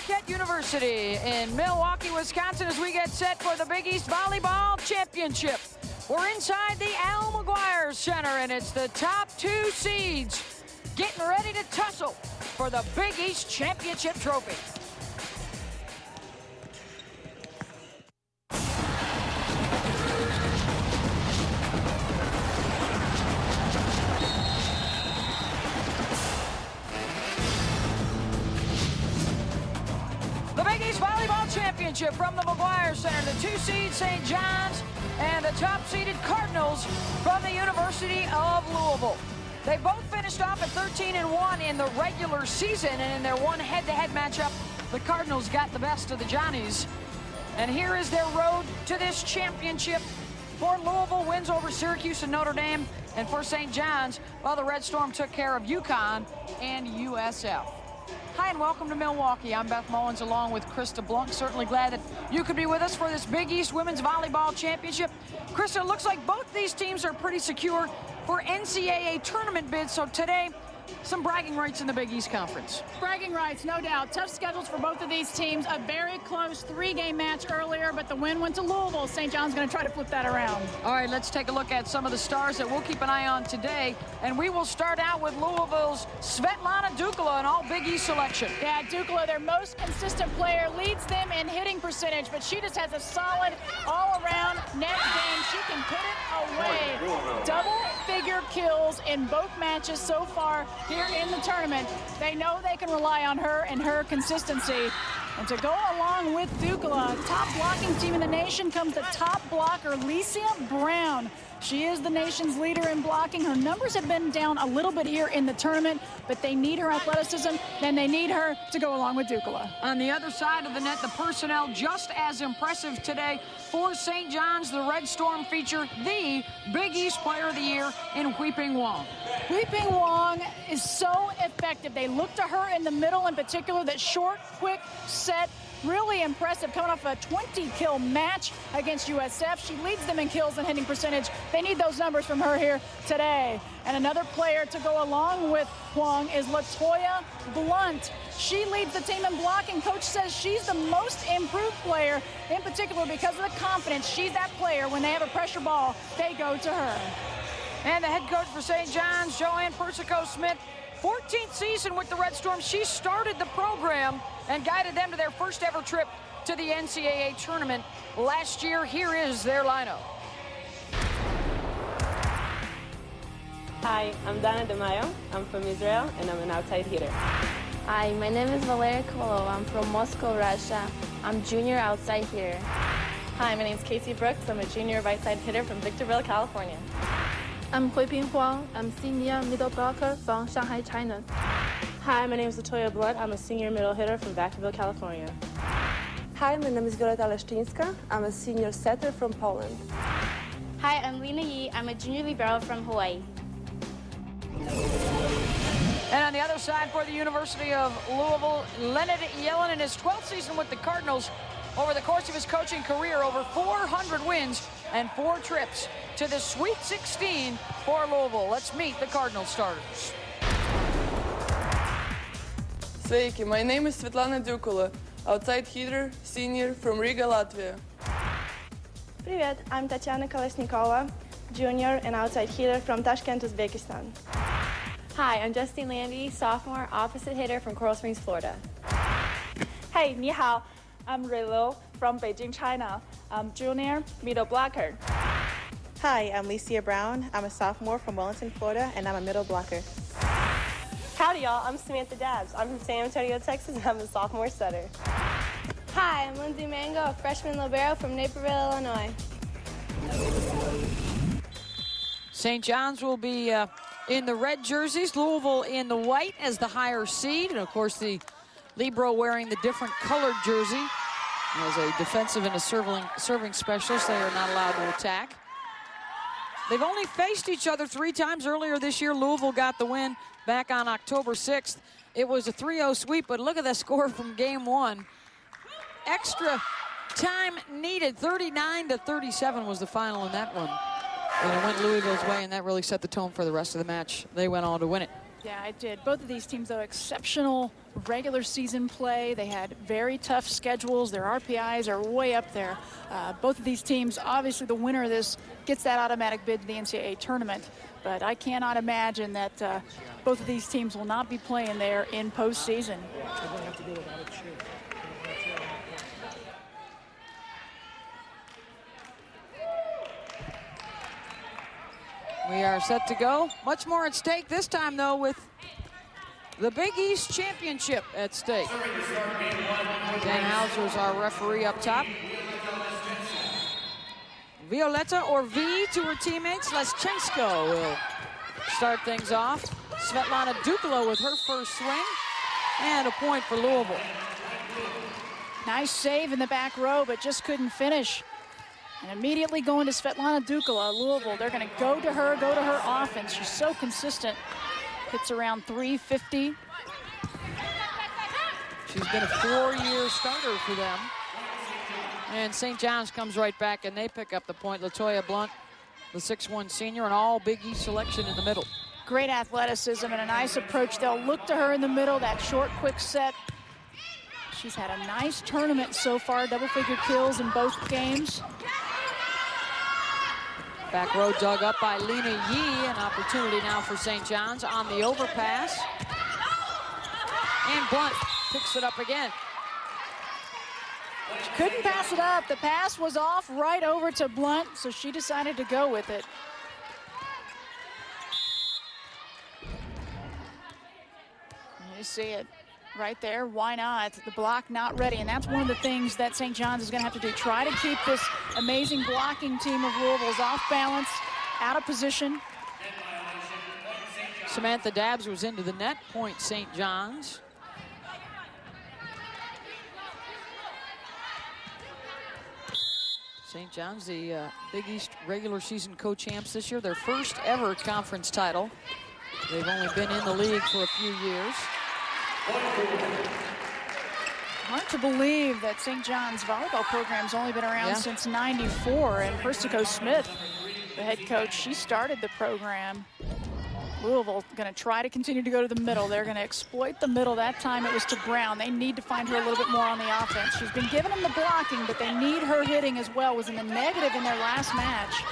Marquette University in Milwaukee, Wisconsin, as we get set for the Big East Volleyball Championship. We're inside the Al McGuire Center, and it's the top 2 seeds getting ready to tussle for the Big East Championship trophy. The Big East Volleyball Championship from the McGuire Center. The 2 seed St. John's and the top-seeded Cardinals from the University of Louisville. They both finished off at 13-1 in the regular season, and in their one head-to-head matchup, the Cardinals got the best of the Johnnies. And here is their road to this championship. For Louisville, wins over Syracuse and Notre Dame, and for St. John's, well, the Red Storm took care of UConn and USF. Hi, and welcome to Milwaukee. I'm Beth Mullins along with Krista Blunk. Certainly glad that you could be with us for this Big East Women's Volleyball Championship. Krista, it looks like both these teams are pretty secure for NCAA tournament bids, so today, some bragging rights in the Big East Conference. Bragging rights, no doubt. Tough schedules for both of these teams. A very close 3-game match earlier, but the win went to Louisville. St. John's going to try to flip that around. All right, let's take a look at some of the stars that we'll keep an eye on today. And we will start out with Louisville's Svetlana Dukala, an all-Big East selection. Yeah, Dukala, their most consistent player, leads them in hitting percentage, but she just has a solid all-around net game. She can put it away. Double-figure kills in both matches so far here in the tournament. They know they can rely on her and her consistency. And to go along with Dukala, top blocking team in the nation, comes the top blocker, Licia Brown. She is the nation's leader in blocking. Her numbers have been down a little bit here in the tournament, but they need her athleticism, and they need her to go along with Dukala. On the other side of the net, the personnel just as impressive today. For St. John's, the Red Storm feature the Big East Player of the Year in Huiping Huang. Huiping Huang is so effective. They look to her in the middle in particular, that short, quick set. Really impressive, coming off a 20-kill match against USF. She leads them in kills and hitting percentage. They need those numbers from her here today. And another player to go along with Huang is Latoya Blunt. She leads the team in blocking. Coach says she's the most improved player, in particular because of the confidence. She's that player. When they have a pressure ball, they go to her. And the head coach for St. John's, Joanne Persico-Smith, 14th season with the Red Storm. She started the program and guided them to their first ever trip to the NCAA tournament last year. Here is their lineup. Hi, I'm Dana DeMayo. I'm from Israel, and I'm an outside hitter. Hi, my name is Valeria Kovalova. I'm from Moscow, Russia. I'm junior outside hitter. Hi, my name is Casey Brooks. I'm a junior right side hitter from Victorville, California. I'm Huiping Huang. I'm senior middle blocker from Shanghai, China. Hi, my name is Latoya Blunt. I'm a senior middle hitter from Vacaville, California. Hi, my name is Violeta Leszczyńska. I'm a senior setter from Poland. Hi, I'm Lena Yi. I'm a junior libero from Hawaii. And on the other side for the University of Louisville, Leonard Yellen in his 12th season with the Cardinals. Over the course of his coaching career, over 400 wins and 4 trips to the Sweet 16 for Louisville. Let's meet the Cardinal starters. Sveiki, my name is Svetlana Dukala, outside hitter, senior from Riga, Latvia. Привет, I'm Tatiana Kolesnikova, junior and outside hitter from Tashkent, Uzbekistan. Hi, I'm Justine Landy, sophomore, opposite hitter from Coral Springs, Florida. Hey, 你好, I'm Rilo from Beijing, China. I'm junior middle blocker. Hi, I'm Licia Brown. I'm a sophomore from Wellington, Florida, and I'm a middle blocker. Howdy, y'all. I'm Samantha Dabbs. I'm from San Antonio, Texas, and I'm a sophomore setter. Hi, I'm Lindsay Mango, a freshman libero from Naperville, Illinois. St. John's will be in the red jerseys, Louisville in the white as the higher seed, and of course the libero wearing the different colored jersey. As a defensive and a serving specialist, they are not allowed to attack. They've only faced each other 3 times earlier this year. Louisville got the win back on October 6th. It was a 3-0 sweep, but look at that score from game 1. Extra time needed, 39-37 was the final in that one. And it went Louisville's way, and that really set the tone for the rest of the match. They went on to win it. Yeah, I did. Both of these teams, though, exceptional regular season play. They had very tough schedules. Their RPIs are way up there. Both of these teams, obviously the winner of this gets that automatic bid to the NCAA tournament. But I cannot imagine that both of these teams will not be playing there in postseason. We are set to go. Much more at stake this time, though, with the Big East Championship at stake. Dan Hauser is our referee up top. Violetta or V to her teammates. Leschenko will start things off. Svetlana Dukalo with her first swing. And a point for Louisville. Nice save in the back row, but just couldn't finish. And immediately going to Svetlana Dukala, Louisville. They're going to go to her offense. She's so consistent. Hits around 350. She's been a 4-year starter for them. And St. John's comes right back, and they pick up the point. Latoya Blunt, the 6'1" senior, and all Big East selection in the middle. Great athleticism and a nice approach. They'll look to her in the middle, that short, quick set. She's had a nice tournament so far, double-figure kills in both games. Back row dug up by Lena Yee. An opportunity now for St. John's on the overpass. And Blunt picks it up again. She couldn't pass it up. The pass was off right over to Blunt, so she decided to go with it. You see it right there. Why not? The block not ready, and that's one of the things that St. John's is going to have to do. Try to keep this amazing blocking team of Louisville's off balance, out of position. Samantha Dabbs was into the net. Point St. John's. St. John's, the Big East regular season co-champs this year. Their first ever conference title. They've only been in the league for a few years. Hard to believe that St. John's volleyball program's only been around since '94, and Persico Smith, the head coach, she started the program. Louisville going to try to continue to go to the middle. They're going to exploit the middle. That time it was to Brown. They need to find her a little bit more on the offense. She's been giving them the blocking, but they need her hitting as well. Was in the negative in their last match.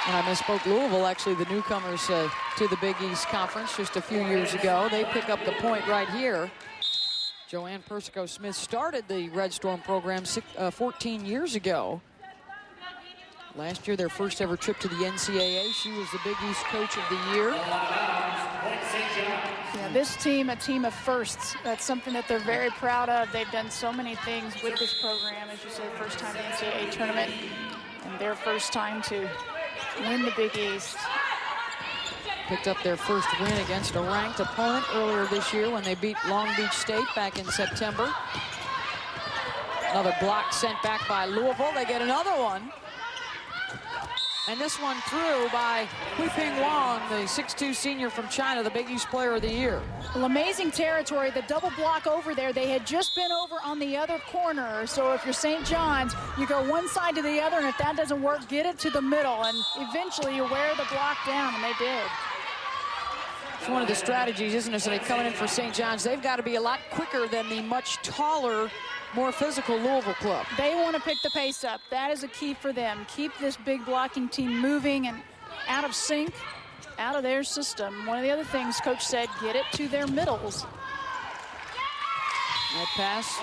And I misspoke. Louisville, actually, the newcomers to the Big East Conference just a few years ago. They pick up the point right here. Joanne Persico Smith started the Red Storm program 14 years ago. Last year, their first ever trip to the NCAA. She was the Big East Coach of the Year. Yeah, this team, a team of firsts. That's something that they're very proud of. They've done so many things with this program. As you said, first time in the NCAA tournament, and their first time to win the Big East. Picked up their first win against a ranked opponent earlier this year when they beat Long Beach State back in September. Another block sent back by Louisville. They get another one. And this one through by Huiping Huang, the 6'2" senior from China, the Big East Player of the Year. Well, amazing territory. The double block over there. They had just been over on the other corner. So if you're St. John's, you go one side to the other, and if that doesn't work, get it to the middle. And eventually you wear the block down, and they did. It's one of the strategies, isn't it? So they coming in for St. John's. They've got to be a lot quicker than the much taller, more physical Louisville club. They want to pick the pace up. That is a key for them. Keep this big blocking team moving and out of sync, out of their system. One of the other things Coach said, get it to their middles. That pass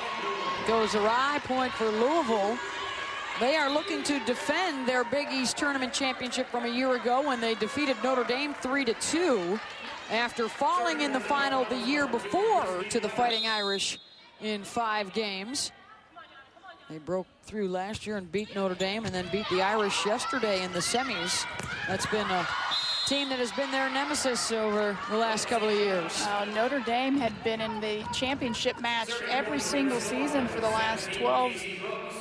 goes awry. Point for Louisville. They are looking to defend their Big East Tournament championship from a year ago when they defeated Notre Dame 3-2 after falling in the final the year before to the Fighting Irish in 5 games. They broke through last year and beat Notre Dame, and then beat the Irish yesterday in the semis. That's been a team that has been their nemesis over the last couple of years. Notre Dame had been in the championship match every single season for the last 12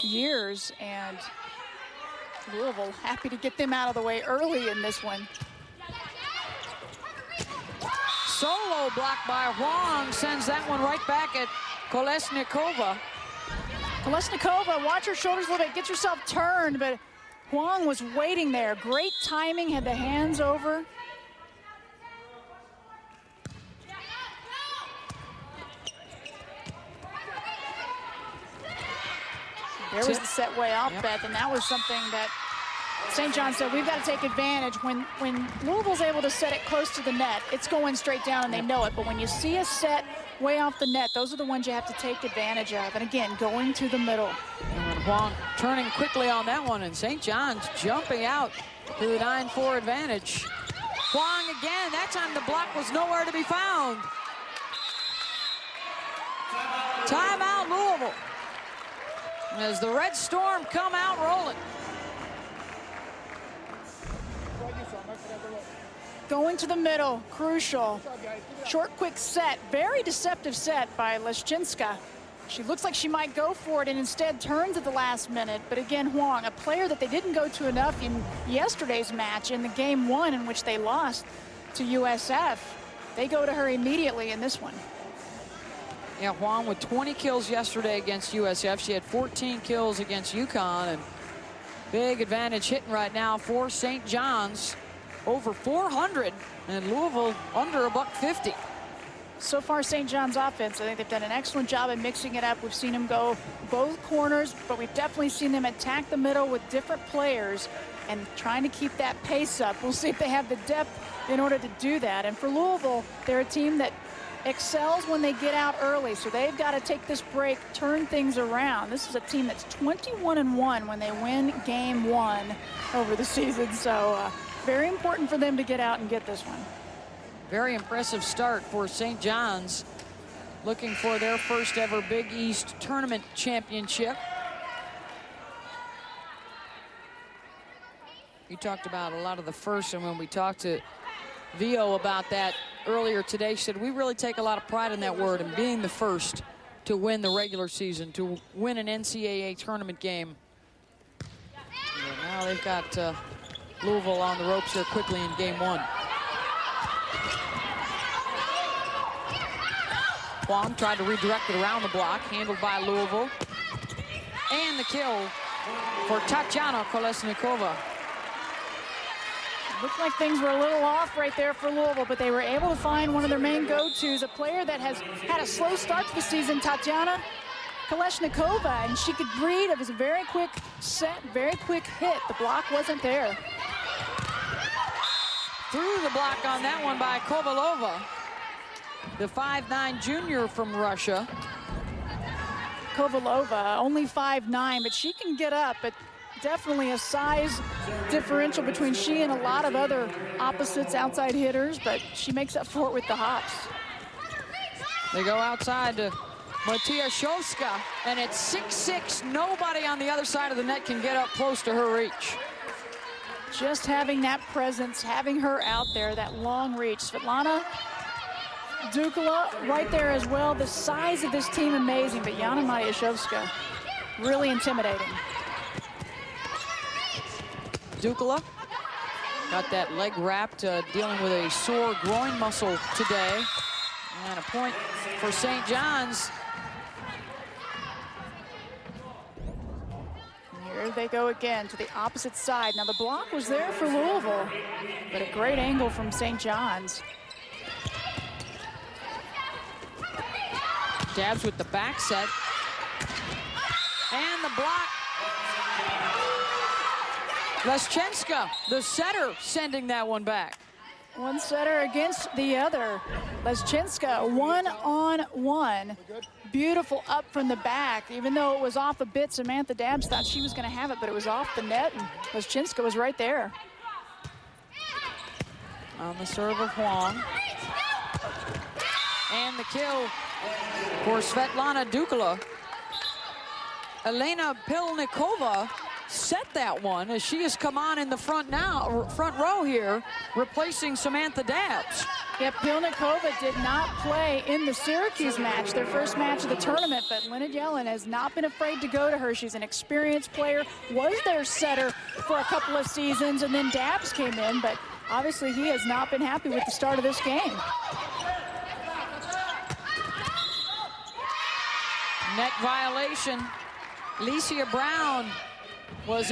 years, and Louisville happy to get them out of the way early in this one. Solo block by Huang sends that one right back at Kolesnikova. Kolesnikova, watch her shoulders a little bit, get yourself turned, but Huang was waiting there. Great timing, had the hands over. There was the set way off, Beth, and that was something that St. John said, we've got to take advantage. When Louisville's able to set it close to the net, it's going straight down and they know it. But when you see a set way off the net, those are the ones you have to take advantage of. And again, going to the middle. And Huang turning quickly on that one, and St. John's jumping out to the 9-4 advantage. Huang again, that time the block was nowhere to be found. Timeout Louisville. As the Red Storm come out rolling. Going to the middle, crucial. Short, quick set, very deceptive set by Leszczynska. She looks like she might go for it and instead turns at the last minute. But again, Huang, a player that they didn't go to enough in yesterday's match in the game 1 in which they lost to USF. They go to her immediately in this one. Yeah, Huang with 20 kills yesterday against USF. She had 14 kills against UConn, and big advantage hitting right now for St. John's. Over 400, and Louisville under $150. So far, St. John's offense, I think they've done an excellent job in mixing it up. We've seen them go both corners, but we've definitely seen them attack the middle with different players and trying to keep that pace up. We'll see if they have the depth in order to do that. And for Louisville, they're a team that excels when they get out early, so they've got to take this break, turn things around. This is a team that's 21-1 when they win game 1 over the season, so very important for them to get out and get this one. Very impressive start for St. John's, looking for their first ever Big East tournament championship. You talked about a lot of the first, and when we talked to Vio about that earlier today, she said we really take a lot of pride in that word and being the first to win the regular season, to win an NCAA tournament game. And now they've got Louisville on the ropes here quickly in game 1. Huang tried to redirect it around the block, handled by Louisville. And the kill for Tatiana Kolesnikova. Looked like things were a little off right there for Louisville, but they were able to find one of their main go-tos, a player that has had a slow start to the season, Tatiana Kolesnikova, and she could read. It was a very quick set, very quick hit. The block wasn't there. Through the block on that one by Kovalova, the 5'9" junior from Russia. Kovalova, only 5'9", but she can get up. But definitely a size differential between she and a lot of other opposites, outside hitters, but she makes up for it with the hops. They go outside to Matiaszewska, and at 6'6", nobody on the other side of the net can get up close to her reach. Just having that presence, having her out there, that long reach. Svetlana Dukala right there as well. The size of this team amazing, but Yana Matiaszewska really intimidating. Dukala got that leg wrapped, dealing with a sore groin muscle today. And a point for St. John's. Here they go again to the opposite side. Now the block was there for Louisville, but a great angle from St. John's. Dabs with the back set. And the block. Leszczynska, the setter, sending that one back. One setter against the other. Leszczynska, 1-on-1. Beautiful up from the back. Even though it was off a bit, Samantha Dabbs thought she was going to have it, but it was off the net, and Leszczynska was right there. On the serve of Huang. And the kill for Svetlana Dukala. Elena Pilnikova set that one as she has come on in the front row here, replacing Samantha Dabbs. Yeah, Pilnikova did not play in the Syracuse match, their first match of the tournament, but Leonard Yellen has not been afraid to go to her. She's an experienced player, was their setter for a couple of seasons, and then Dabbs came in, but obviously he has not been happy with the start of this game. Net violation. Licia Brown was